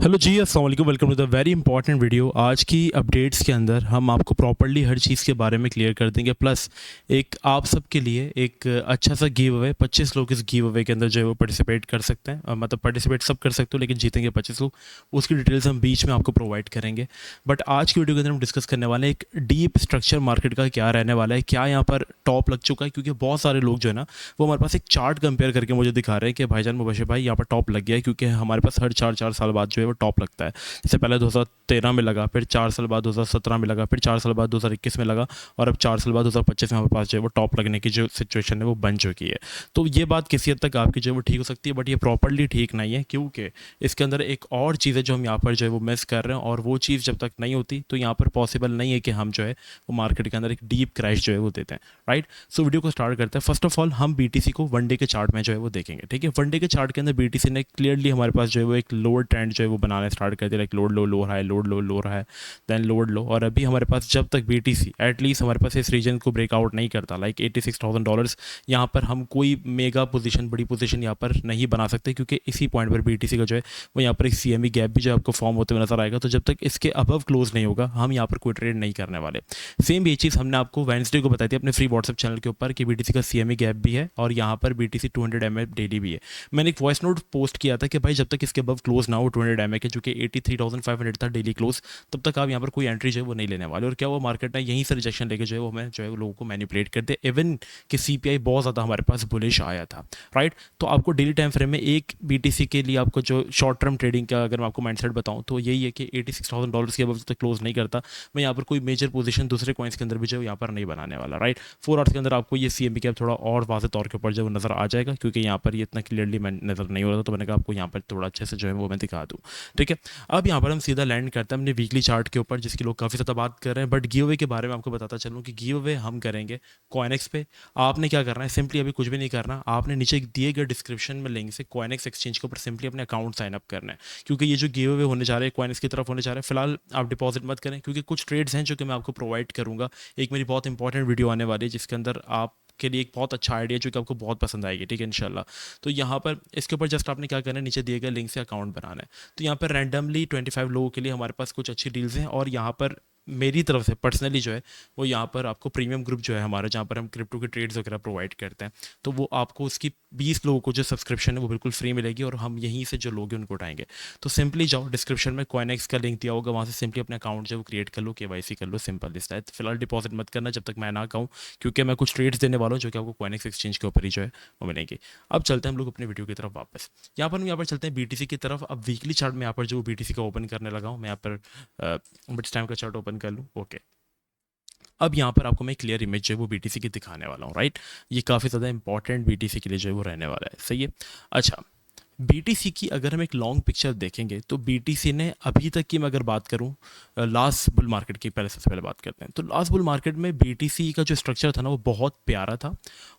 Hello जी, अस्सलाम वालेकुम। Welcome to the very important video. आज की अपडेट्स के अंदर हम आपको प्रॉपर्ली हर चीज़ के बारे में क्लियर कर देंगे, प्लस एक आप सब के लिए एक अच्छा सा गिव अवे। 25 लोग इस गिव अवे के अंदर जो है वो पार्टिसिपेट कर सकते हैं, मतलब पार्टिसिपेट सब कर सकते हो लेकिन जीतेंगे 25 लोग। उसकी डिटेल्स हम बीच में आपको प्रोवाइड करेंगे। बट आज की वीडियो के अंदर हम डिस्कस करने वाले हैं एक डीप स्ट्रक्चर मार्केट का क्या रहने वाला है, क्या यहाँ पर टॉप लग चुका है। क्योंकि बहुत सारे लोग जो है ना वो हमारे पास एक चार्ट कंपेयर करके मुझे दिखा रहे हैं कि भाईजान मुबशिर भाई यहाँ पर टॉप लग गया है, क्योंकि हमारे पास हर 4 साल बाद जो है वो टॉप लगता है। इससे पहले 2013 में लगा, फिर 4 साल बाद 2017 में लगा, फिर 4 साल बाद 2021 में लगा, और अब 4 साल बाद 2025 में हमारे पास जो है वो टॉप लगने की जो सिचुएशन है वो बन चुकी है। तो ये बात किसी हद तक आपकी जो है वो ठीक हो सकती है, बट ये प्रॉपरली ठीक नहीं है, क्योंकि इसके अंदर एक और चीज़ है जो हम यहाँ पर जो है वो मिस कर रहे हैं, और वो चीज़ जब तक नहीं होती तो यहाँ पर पॉसिबल नहीं है कि हम जो है वो मार्केट के अंदर एक डीप क्रैश जो है वो देते हैं। राइट, सो वीडियो को स्टार्ट करते हैं। फर्स्ट ऑफ ऑल हम बीटीसी को वन डे के चार्ट में जो है वो देखेंगे। ठीक है, वन डे के चार्ट के अंदर बीटीसी ने क्लियरली हमारे पास जो है वो एक लोअर ट्रेंड जो है वो बनाना स्टार्ट कर दिया, like load low lower high, load low lower high, then load low. और अभी हमारे पास जब तक बीटीसी एटलीस्ट हमारे पास इस रीजन को ब्रेकआउट नहीं करता, लाइक $86,000, यहाँ पर हम कोई मेगा पोजीशन, बड़ी पोजीशन यहाँ पर नहीं बना सकते, क्योंकि इसी पॉइंट पर बीटीसी का जो है वो यहाँ पर एक सीएमई गैप भी जो आपको फॉर्म होते हुए नजर आएगा। तो जब तक इसके अबव क्लोज नहीं होगा हम यहाँ पर कोई ट्रेड नहीं करने वाले। सेम ये चीज़ हमने आपको वेंसडे को बताई थी अपने फ्री व्हाट्सएप चैनल के ऊपर कि बीटीसी का सीएमई गैप भी है और यहाँ पर बीटीसी 200 एमए डेली भी है। मैंने एक वॉइस नोट पोस्ट किया था कि भाई जब तक इसके अबव क्लोज ना हो 200 एमए के, जो कि 83,500 था डेली क्लोज, तब तक आप यहाँ पर कोई एंट्री जो है वो नहीं लेने वाले। और क्या वो मार्केट ने यहीं से रिजेक्शन लेके जो है वो हमें जो है वो लोगों को मैनिपुलेट कर दे, इवन कि सीपीआई बहुत ज़्यादा हमारे पास बुलिश आया था। राइट, तो आपको डेली टाइम फ्रेम में एक बीटीसी के लिए आपको जो शॉर्ट टर्म ट्रेडिंग का अगर मैं आपको माइंडसेट बताऊं तो यही है कि $86,000 के अब तक क्लोज नहीं करता मैं यहाँ पर कोई मेजर पोजीशन दूसरे कॉइन्स के अंदर भी जो है यहाँ पर नहीं बनाने वाला। राइट, 4 आवर्स के अंदर आपको ये सीएमबी कैप थोड़ा और वाज़ेह तौर के ऊपर जो नज़र आ जाएगा, क्योंकि यहाँ पर ये इतना क्लियरली नज़र नहीं हो रहा था, तो मैंने कहा आपको यहाँ पर थोड़ा अच्छे से जो है वो मैं दिखा दूँ। ठीक है, अब यहाँ पर हम सीधा लैंड करते हैं अपने वीकली चार्ट के ऊपर, जिसकी लोग काफ़ी ज़्यादा बात कर रहे हैं। बट गिव अवे के बारे में आपको बताता चलूँ कि गिव अवे हम करेंगे कॉइनेक्स पे। आपने क्या करना है, सिंपली अभी कुछ भी नहीं करना, आपने नीचे दिए गए डिस्क्रिप्शन में लिंक से कॉइनेक्स एक्सचेंज के ऊपर सिंपली अपने अकाउंट साइन अप करना है, क्योंकि ये जो गिव अवे होने जा रहे हैं कॉइनेक्स की तरफ होने जा रहे हैं। फिलहाल आप डिपॉजिट मत करें, क्योंकि कुछ ट्रेड्स हैं जो कि मैं आपको प्रोवाइड करूँगा। एक मेरी बहुत इंपॉर्टेंट वीडियो आने वाली है जिसके अंदर आप के लिए एक बहुत अच्छा आइडिया जो कि आपको बहुत पसंद आएगी। ठीक है, इंशाल्लाह। तो यहाँ पर इसके ऊपर जस्ट आपने क्या करना है, नीचे दिए गए लिंक से अकाउंट बनाना है। तो यहाँ पर रैंडमली 25 लोगों के लिए हमारे पास कुछ अच्छी डील्स हैं, और यहाँ पर मेरी तरफ से पर्सनली जो है वो यहाँ पर आपको प्रीमियम ग्रुप जो है हमारा, जहाँ पर हम क्रिप्टो के ट्रेड्स वगैरह प्रोवाइड करते हैं, तो वो आपको उसकी 20 लोगों को जो सब्सक्रिप्शन है वो बिल्कुल फ्री मिलेगी, और हम यहीं से जो लोग हैं उनको उठाएंगे। तो सिंपली जाओ, डिस्क्रिप्शन में कॉइनेक्स का लिंक दिया होगा, वहाँ से सिंपली अपने अकाउंट जो है वो क्रिएट कर लो, केवाईसी कर लो, सिंपल इस टाइप। फिलहाल डिपॉजिट मत करना जब तक मैं ना कहूँ, क्योंकि मैं कुछ ट्रेड्स देने वाला हूँ जो कि आपको कॉइनेक्स एक्सचेंज के ऊपर ही जो है वो मिलेंगे। अब चलते हैं हम लोग अपने वीडियो की तरफ वापस। यहाँ पर चलते हैं बीटीसी की तरफ। अब वीकली चार्ट में यहाँ पर जो बीटीसी का ओपन करने लगा हूँ मैं, यहाँ पर बिट्स टाइम का चार्ट ओपन कर लूँ। ओके, अब यहाँ पर आपको मैं क्लियर इमेज जो है वो बीटीसी की दिखाने वाला हूँ। राइट, ये काफ़ी ज़्यादा इंपॉर्टेंट बीटीसी के लिए जो है वो रहने वाला है। सही है, अच्छा। बीटीसी की अगर हम एक लॉन्ग पिक्चर देखेंगे तो बीटीसी ने अभी तक की मैं अगर बात करूं, लास्ट बुल मार्केट की पहले सबसे पहले बात करते हैं, तो लास्ट बुल मार्केट में बीटीसी का जो स्ट्रक्चर था ना वो बहुत प्यारा था।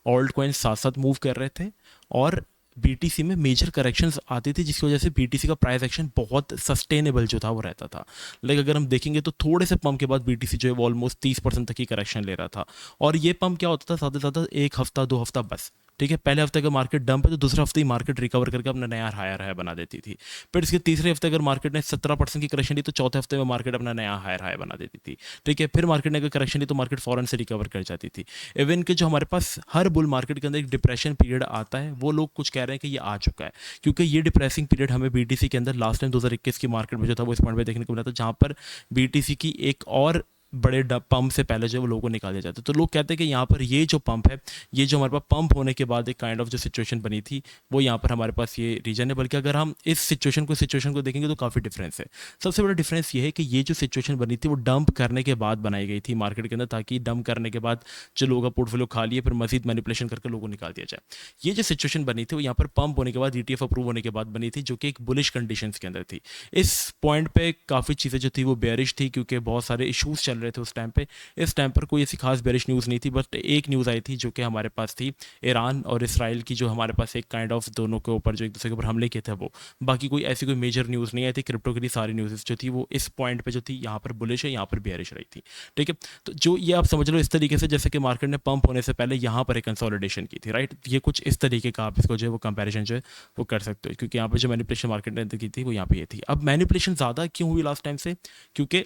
ऑल्ट कॉइन्स साथ साथ मूव कर रहे थे, और बीटीसी में मेजर करेक्शंस आती थी, जिसकी वजह से बीटीसी का प्राइस एक्शन बहुत सस्टेनेबल जो था वो रहता था। लाइक अगर हम देखेंगे तो थोड़े से पंप के बाद बीटीसी जो है वो ऑलमोस्ट 30% तक की करेक्शन ले रहा था, और ये पंप क्या होता था, ज़्यादा से ज़्यादा एक हफ्ता 2 हफ्ता बस। ठीक है, पहले हफ्ते अगर मार्केट डंप है तो दूसरे हफ्ते ही मार्केट रिकवर करके अपना नया हायर हाई बना देती थी। फिर इसके तीसरे हफ्ते अगर मार्केट ने 17% की करेक्शन ली तो चौथे हफ्ते में मार्केट अपना नया हायर हाई बना देती थी। ठीक है, फिर मार्केट ने अगर करेक्शन ली तो मार्केट फॉरन से रिकवर कर जाती थी। इवन कि जो हमारे पास हर बुल मार्केट के अंदर एक डिप्रेशन पीरियड आता है, वो लोग कुछ कह रहे हैं कि ये आ चुका है, क्योंकि ये डिप्रेसिंग पीरियड हमें बीटीसी के अंदर लास्ट टाइम 2021 की मार्केट में जो था वो इस पॉइंट पे देखने को मिला था, जहाँ पर बीटीसी की एक और बड़े पंप से पहले जो वो लोगों को निकाल दिया जाता है। तो लोग कहते हैं कि यहाँ पर ये जो पंप है, ये जो हमारे पास पंप होने के बाद एक काइंड ऑफ जो सिचुएशन बनी थी वो यहाँ पर हमारे पास ये रीजन है। बल्कि अगर हम इस सिचुएशन को देखेंगे तो काफ़ी डिफरेंस है। सबसे बड़ा डिफरेंस ये है कि ये जो सिचुएशन बनी थी वो डंप करने के बाद बनाई गई थी मार्केट के अंदर, ताकि डंप करने के बाद जो लोगों का पोर्टफोलियो खा लिए फिर मजीद मैनिपुलेशन करके लोगों को निकाल दिया जाए। ये जो सिचुएशन बनी थी वो यहाँ पर पंप होने के बाद ETF अप्रूव होने के बाद बनी थी, जो कि एक बुलिश कंडीशन के अंदर थी। इस पॉइंट पे काफ़ी चीज़ें जो थी वो बेयरिश थी, क्योंकि बहुत सारे इशूज़ चल रहे थे उस टाइम पे। इस टाइम पर कोई ऐसी खास बेरिश न्यूज़ नहीं थी, बट एक न्यूज़ आई थी जो कि हमारे पास थी, ईरान और इसराइल की, जो हमारे पास एक काइंड ऑफ दोनों के ऊपर जो एक दूसरे के ऊपर हमले किए थे वो। बाकी कोई ऐसी कोई मेजर न्यूज़ नहीं आई थी। क्रिप्टो के लिए सारी न्यूज़ जो थी वो इस पॉइंट पे जो थी, यहाँ पर बुलिश है, यहाँ पर बेयरिश रही थी। ठीक है, तो जो ये आप समझ लो इस तरीके से, जैसे कि मार्केट ने पंप होने से पहले यहाँ पर एक कंसोलिडेशन की थी, राइट। ये कुछ इस तरीके का आप इसको जो है वो कंपैरिजन जो है वो कर सकते हो, क्योंकि यहाँ पे जो मैनिपुलेशन मार्केट ने की थी वो यहाँ पे ये थी। अब मैनिपुलेशन ज़्यादा क्यों हुई लास्ट टाइम से, क्योंकि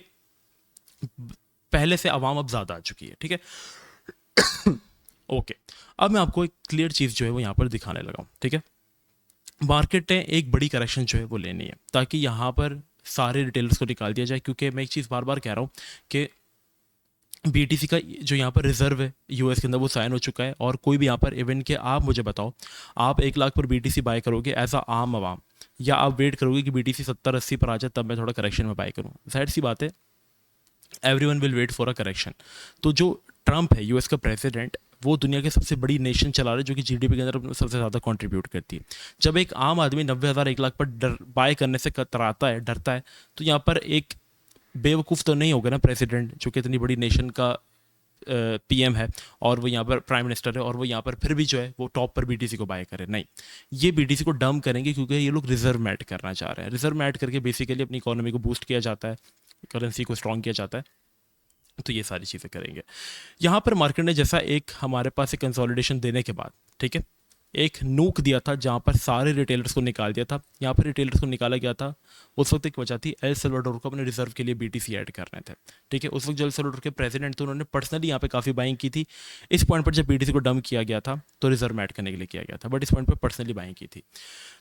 पहले से आवाम अब ज़्यादा आ चुकी है। ठीक है, ओके। अब मैं आपको एक क्लियर चीज़ जो है वो यहाँ पर दिखाने लगा हूँ। ठीक है, मार्केट ने एक बड़ी करेक्शन जो है वो लेनी है, ताकि यहाँ पर सारे रिटेलर्स को निकाल दिया जाए। क्योंकि मैं एक चीज़ बार बार कह रहा हूँ कि BTC का जो यहाँ पर रिजर्व है US के अंदर वो साइन हो चुका है, और कोई भी यहाँ पर इवन के, आप मुझे बताओ, आप 1 लाख पर BTC बाय करोगे एज अ आम आवाम, या आप वेट करोगे कि BTC 70-80 पर आ जाए तब मैं थोड़ा करेक्शन में बाय करूँ? जाहिर सी बात है, everyone will wait for a correction. तो जो ट्रंप है US का प्रेसिडेंट, वो दुनिया की सबसे बड़ी नेशन चला रहा है, जो कि GDP के अंदर सबसे ज़्यादा कंट्रीब्यूट करती है। जब एक आम आदमी 90,000 1 लाख पर बाय करने से कतराता है, डरता है, तो यहाँ पर एक बेवकूफ़ तो नहीं होगा ना प्रेसिडेंट, जो कि इतनी बड़ी नेशन का PM है, और वो यहाँ पर प्राइम मिनिस्टर है, और वो यहाँ पर फिर भी जो है वो टॉप पर BTC को बाय करे। नहीं, ये BTC को डंप करेंगे, क्योंकि ये लोग रिजर्व मैट करना चाह रहे हैं। रिजर्व मैट करके बेसिकली अपनी इकोनॉमी को बूस्ट किया जाता है, करेंसी को स्ट्रॉन्ग किया जाता है, तो ये सारी चीज़ें करेंगे। यहाँ पर मार्केट ने जैसा एक हमारे पास एक कंसोलिडेशन देने के बाद, ठीक है, एक नूक दिया था जहाँ पर सारे रिटेलर्स को निकाल दिया था। यहाँ पर रिटेलर्स को निकाला गया था, उस वक्त एक वजह थी, एल सल्वाडोर को अपने रिजर्व के लिए BTC ऐड करने थे। ठीक है, उस वक्त जो एल सल्वाडोर के प्रेसिडेंट थे, उन्होंने पर्सनली यहाँ पे काफ़ी बाइंग की थी। इस पॉइंट पर जब BTC को डंप किया गया था तो रिजर्व ऐड करने के लिए किया गया था, बट इस पॉइंट पर पर्सनली बाइंग की थी।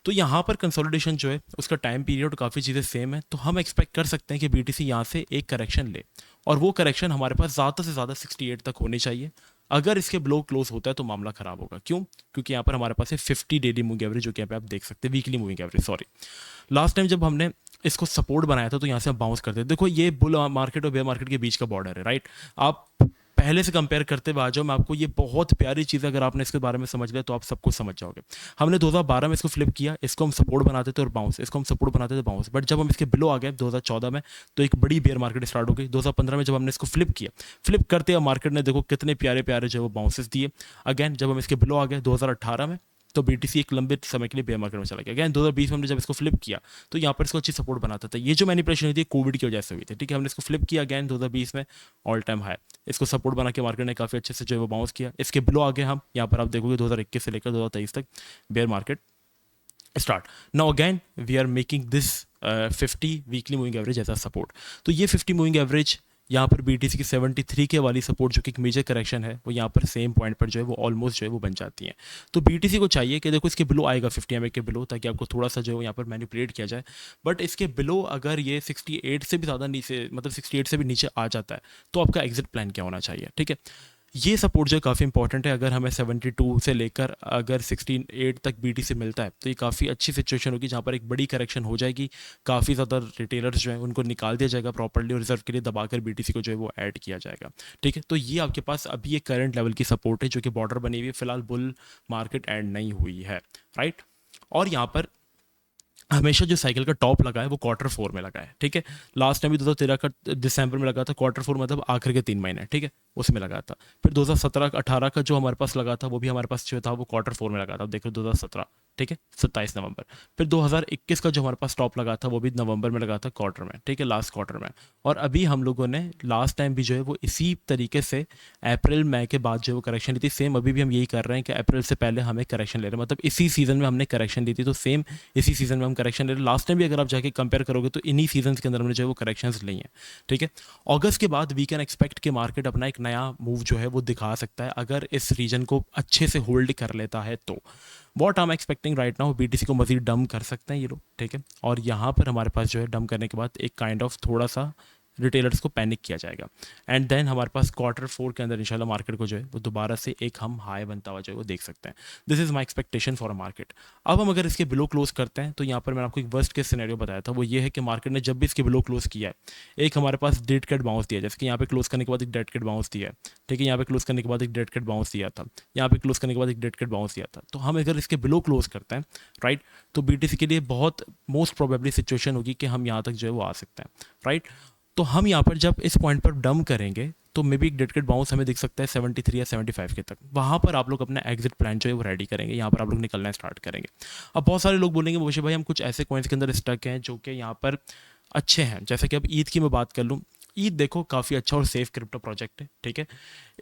तो यहाँ पर कंसोलिडेशन जो है उसका टाइम पीरियड काफ़ी चीज़ें सेम है, तो हम एक्सपेक्ट कर सकते हैं कि BTC यहाँ से एक करेक्शन ले, और वो करेक्शन हमारे पास ज़्यादा से ज़्यादा 68 तक होनी चाहिए। अगर इसके ब्लो क्लोज होता है तो मामला खराब होगा। क्यों? क्योंकि यहाँ पर हमारे पास है 50 डेली मूविंग एवरेज, जो कि यहाँ पे आप देख सकते हैं, weekly moving average, sorry. Last time जब हमने इसको सपोर्ट बनाया था तो यहाँ से हम बाउंस करते हैं। देखो, ये बुल मार्केट और बेयर मार्केट के बीच का बॉर्डर है, राइट। आप पहले से कंपेयर करते हुए आ जाओ, मैं आपको ये बहुत प्यारी चीज़, अगर आपने इसके बारे में समझ लिया तो आप सब कुछ समझ जाओगे। हमने 2012 में इसको फ्लिप किया, इसको हम सपोर्ट बनाते थे और बाउंस, इसको हम सपोर्ट बनाते थे बाउंस, बट जब हम इसके बिलो आ गए 2014 में, तो एक बड़ी बेयर मार्केट स्टार्ट हो गई। 2015 में जब हमने इसको फ्लिप किया, फ्लिप करते हुए मार्केट ने देखो कितने प्यारे प्यारे जो वो बाउंसेस दिए। अगेन जब हम इसके बिलो आ गए 2018 में, तो BTC एक लंबे समय के लिए बेयर मार्केट में चला गया। अगेन 2020 में हमने जब इसको फ्लिप किया तो यहाँ पर इसको अच्छी सपोर्ट बनाता था। ये जो मैनिपुलेशन हुई थी कोविड की वजह से हुई थी। ठीक है, हमने इसको फ्लिप किया अगेन 2020 में, ऑल टाइम हाई, इसको सपोर्ट बना के मार्केट ने काफ़ी अच्छे से जो है वो बाउंस किया। इसके बिलो आ गए हम, यहाँ पर आप देखोगे 2021 से लेकर 2023 तक bear market start. Now again we are making this 50 weekly moving average as a support. तो ये 50 मूविंग एवरेज यहाँ पर BTC की 73 के वाली सपोर्ट, जो कि एक मेजर करेक्शन है, वो यहाँ पर सेम पॉइंट पर जो है वो ऑलमोस्ट जो है वो बन जाती है। तो BTC को चाहिए कि देखो इसके बिलो आएगा 50 MA के बिलो, ताकि आपको थोड़ा सा जो है यहाँ पर मैनिपुलेट किया जाए। बट इसके बिलो अगर ये 68 से भी ज़्यादा नीचे, मतलब 68 से भी नीचे आ जाता है, तो आपका एग्जिट प्लान क्या होना चाहिए? ठीक है, ये सपोर्ट जो काफ़ी इंपॉर्टेंट है। अगर हमें 72 से लेकर अगर 68 तक BTC मिलता है तो ये काफ़ी अच्छी सिचुएशन होगी, जहाँ पर एक बड़ी करेक्शन हो जाएगी। काफ़ी ज़्यादा रिटेलर्स जो हैं उनको निकाल दिया जाएगा प्रॉपर्ली, और रिजर्व के लिए दबाकर BTC को जो है वो ऐड किया जाएगा। ठीक है, तो ये आपके पास अभी एक करंट लेवल की सपोर्ट है, जो कि बॉर्डर बनी हुई है। फिलहाल बुल मार्केट एंड नहीं हुई है, राइट। और यहाँ पर हमेशा जो साइकिल का टॉप लगा है वो Q4 में लगा है। ठीक है, लास्ट टाइम भी 2013 का दिसंबर में लगा था, Q4 मतलब आखिर के 3 महीने, ठीक है, उसमें लगा था। फिर 2017-18 का जो हमारे पास लगा था वो भी हमारे पास जो था वो Q4 में लगा था, देखो 2017, ठीक है, 27 नवंबर। फिर 2021 का जो हमारे पास टॉप लगा था वो भी नवंबर में लगा था, क्वार्टर में, ठीक है, लास्ट क्वार्टर में। और अभी हम लोगों ने लास्ट टाइम भी जो है वो इसी तरीके से अप्रैल मई के बाद जो है वो करेक्शन ली थी। सेम अभी भी हम यही कर रहे हैं कि अप्रैल से पहले हमें करेक्शन ले रहे हैं, मतलब इसी सीज़न में हमने करेक्शन ली थी, तो सेम इसी सीज़न में हम करेक्शन ले रहे हैं। लास्ट टाइम भी अगर आप जाके कंपेयर करोगे तो इन्हीं सीजन के अंदर हमने जो है वो करेक्शंस ली हैं। ठीक है, अगस्त के बाद वी कैन एक्सपेक्ट कि मार्केट अपना एक नया मूव जो है वो दिखा सकता है, अगर इस रीजन को अच्छे से होल्ड कर लेता है तो। What I am expecting right now, BTC को मजीद डम कर सकते हैं ये लोग, ठीक है। और यहाँ पर हमारे पास जो है डम करने के बाद एक काइंड ऑफ थोड़ा सा रिटेलर्स को पैनिक किया जाएगा, एंड देन हमारे पास Q4 के अंदर इंशाल्लाह मार्केट को जो है वो दोबारा से एक हम हाई बनता हुआ जो है वो देख सकते हैं। This is my expectation for a market. अब हम अगर इसके बिलो क्लोज करते हैं तो यहाँ पर मैंने आपको एक वर्स्ट केस सिनेरियो बताया था, वो ये है कि मार्केट ने जब भी इसके बिलो क्लोज किया है, एक हमारे पास डेड कैट बाउंस दिया, जैसे कि यहाँ पे क्लोज करने के बाद एक डेड कैट बाउंस दिया है, ठीक है, यहाँ पे क्लोज करने के बाद एक डेड कैट बाउंस दिया था, यहाँ पे क्लोज करने के बाद एक डेड कैट बाउंस दिया था। तो हम अगर इसके बिलो क्लोज करते हैं, राइट, तो BTC के लिए बहुत मोस्ट प्रोबेबली सिचुएशन होगी कि हम यहाँ तक जो है वो आ सकते हैं, राइट। तो हम यहाँ पर जब इस पॉइंट पर डंप करेंगे तो मे बी एक डेड कैट बाउंस हमें दिख सकता है 73 या 75 के तक। वहाँ पर आप लोग अपना एग्जिट प्लान जो है वो रेडी करेंगे, यहाँ पर आप लोग निकलना स्टार्ट करेंगे। अब बहुत सारे लोग बोलेंगे मोशे भाई हम कुछ ऐसे कॉइन्स के अंदर स्टक हैं जो कि यहाँ पर अच्छे हैं, जैसे कि अब ईद की मैं बात कर लूँ। ईद देखो काफ़ी अच्छा और सेफ क्रिप्टो प्रोजेक्ट है, ठीक है।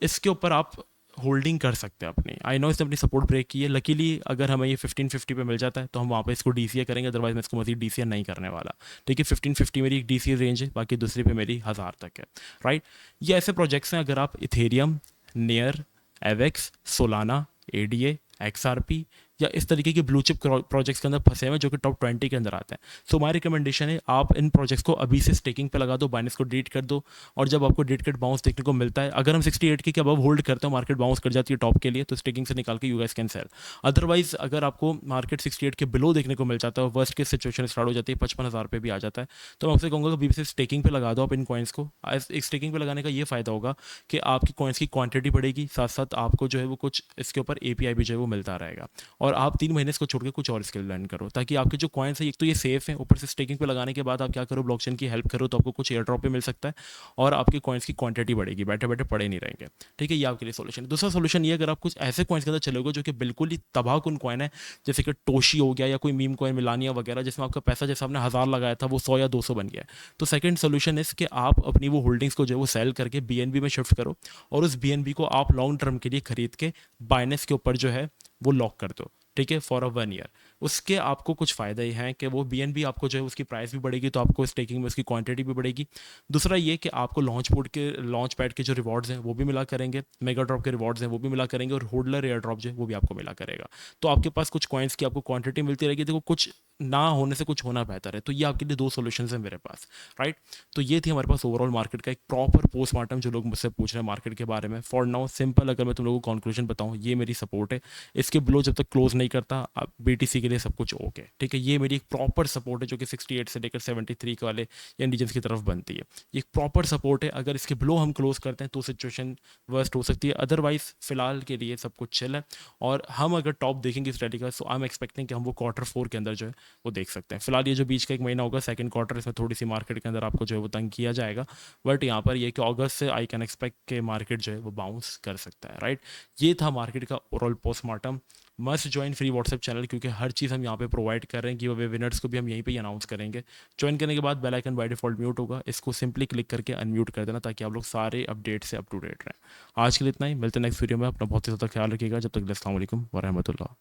इसके ऊपर आप होल्डिंग कर सकते हैं अपनी। आई नो इसने अपनी सपोर्ट ब्रेक की है, लकीली अगर हमें ये 1550 पे मिल जाता है तो हम वहाँ पे इसको डीसीए करेंगे, अदरवाइज मैं इसको मजीद डीसीए नहीं करने वाला। ठीक है, 1550 मेरी एक डीसीए रेंज है, बाकी दूसरी पे मेरी 1000 तक है, राइट। ये ऐसे प्रोजेक्ट्स हैं, अगर आप Ethereum, Near, Avax, Solana, ADA, XRP या इस तरीके के ब्लू चिप प्रोजेक्ट्स के अंदर फंसे हुए जो कि टॉप 20 के अंदर आते हैं, सो माई रिकमेंडेशन है आप इन प्रोजेक्ट्स को अभी से स्टेकिंग पे लगा दो, बाइनेंस को डिलीट कर दो। और जब आपको डेट कट बाउंस देखने को मिलता है, अगर हम 68 के अब होल्ड करते हैं, मार्केट बाउंस कर जाती है टॉप के लिए, तो स्टेकिंग से निकाल के you guys can sell. Otherwise अगर आपको मार्केट 68 के बिलो देखने को मिल जाता है, वर्स्ट केस सिचुएशन स्टार्ट हो जाती है, 55,000 पे भी आ जाता है, तो मैं आपसे कहूँगा कि अभी से स्टेकिंग पे लगा दो आप इन कॉइन्स को। एक स्टेकिंग पे लगाने का ये फ़ायदा होगा कि आपकी कॉइन्स की क्वांटिटी बढ़ेगी, साथ साथ आपको जो है वो कुछ इसके ऊपर एपीआई भी जो है वो मिलता रहेगा। और आप 3 महीने इसको छोड़ के कुछ और स्किल लर्न करो, ताकि आपके जो कॉइन्स है एक तो ये सेफ है, ऊपर से स्टेकिंग पे लगाने के बाद आप क्या करो, ब्लॉकचेन की हेल्प करो तो आपको कुछ एयर ड्रॉप भी मिल सकता है और आपके कॉइन्स की क्वांटिटी बढ़ेगी, बैठे बैठे पड़े नहीं रहेंगे। ठीक है, ये आपके लिए सोल्यूशन है। दूसरा सोल्यूशन ये, अगर आप कुछ ऐसे कॉइन्स के अंदर चलोगे जो कि बिल्कुल ही तबाहकुन कॉइन है, जैसे कि टोशी हो गया या कोई मीम कॉइन मिलानिया वगैरह, जिसमें आपका पैसा जैसे आपने 1000 लगाया था वो 100 या 200 बन गया, तो सेकंड सोल्यूशन इस कि आप अपनी वो होल्डिंग्स को जो है वो सेल करके बीएनबी में शिफ्ट करो और उस बीएनबी को आप लॉन्ग टर्म के लिए खरीद के बाइनेंस के ऊपर जो है वो लॉक कर दो, ठीक है, फॉर अ 1 ईयर। उसके आपको कुछ फ़ायदे ही हैं कि वो बीएनबी आपको जो है उसकी प्राइस भी बढ़ेगी, तो आपको स्टेकिंग में उसकी क्वांटिटी भी बढ़ेगी। दूसरा ये कि आपको लॉन्च पैड के जो रिवॉर्ड्स हैं वो भी मिला करेंगे, मेगा ड्रॉप के रिवॉर्ड्स हैं वो भी मिला करेंगे, और होल्डर एयर ड्रॉप जो है वो भी आपको मिला करेगा। तो आपके पास कुछ कॉइन्स की आपको क्वांटिटी मिलती रहेगी। देखो, कुछ ना होने से कुछ होना बेहतर है, तो ये आपके लिए दो सोल्यूशन हैं मेरे पास, राइट। तो ये थी हमारे पास ओवरऑल मार्केट का एक प्रॉपर पोस्टमार्टम जो लोग मुझसे पूछ रहे हैं मार्केट के बारे में। फॉर नाउ सिंपल, अगर मैं तुम लोगों को कंक्लूजन बताऊं, ये मेरी सपोर्ट है। इसके बिलो जब तक क्लोज नहीं करता बीटीसी के लिए सब कुछ ओके, ठीक है। ये मेरी एक प्रॉपर सपोर्ट है जो कि 68 से लेकर 73 के वाले इंडिजन्स की तरफ बनती है। ये एक प्रॉपर सपोर्ट है, अगर इसके बिलो हम क्लोज करते हैं तो सिचुएशन वर्स्ट हो सकती है, अदरवाइज फिलहाल के लिए सब कुछ चिल है। और हम अगर टॉप देखेंगे इस रैली का, सो आई एम एक्सपेक्टिंग कि हम वो Q4 के अंदर जो है वो देख सकते हैं। फिलहाल ये जो बीच का एक महीना होगा, सेकंड क्वार्टर, इसमें थोड़ी सी मार्केट के अंदर आपको जो है वो तंग किया जाएगा, बट यहाँ पर ये कि अगस्त से आई कैन एक्सपेक्ट के मार्केट जो है वो बाउंस कर सकता है, राइट। ये था मार्केट का overall postmortem. Must join free WhatsApp channel, क्योंकि हर चीज़ हम यहाँ पे प्रोवाइड कर रहे हैं, कि वे विनर्स को भी हम यहीं पे ही अनाउंस करेंगे। ज्वाइन करने के बाद bell icon by default mute होगा, इसको सिंपली क्लिक करके अनम्यूट कर देना, ताकि आप लोग सारे अपडेट से अप टू डेट रहें। आज के लिए इतना ही, मिलते हैं नेक्स्ट वीडियो में। अपना बहुत ही ज़्यादा ख्याल रखिएगा, जब तक अस्सलाम वालेकुम व रहमतुल्लाह।